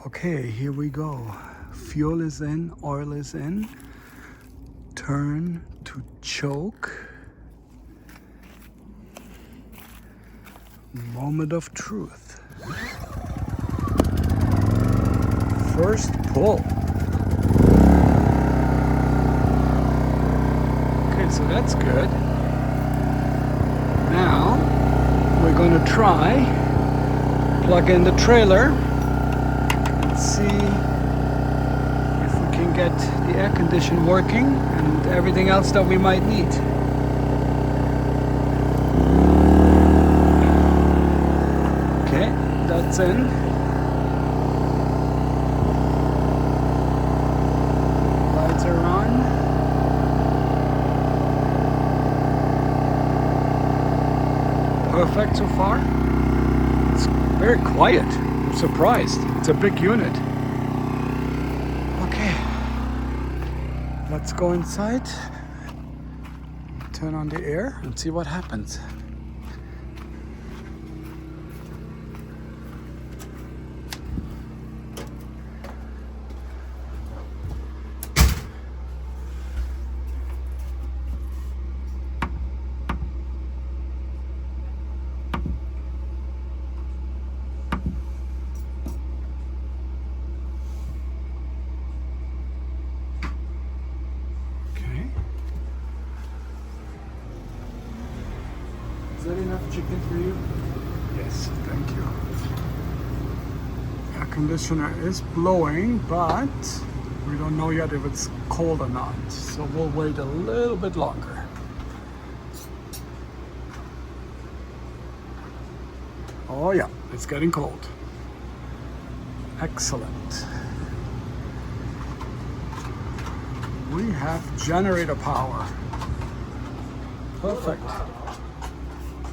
Okay, here we go. Fuel is in, oil is in. Turn to choke. Moment of truth. First pull. Okay, so that's good. Now we're going to try plug in the trailer and see if we can get the air condition working and everything else that we might need. Okay, that's in. Lights are on. Perfect so far. It's very quiet. I'm surprised. It's a big unit. Okay. Let's go inside. Turn on the air and see what happens. Is that enough chicken for you? Yes, thank you. Air conditioner is blowing, but we don't know yet if it's cold or not. So we'll wait a little bit longer. Oh yeah, it's getting cold. Excellent. We have generator power. Perfect.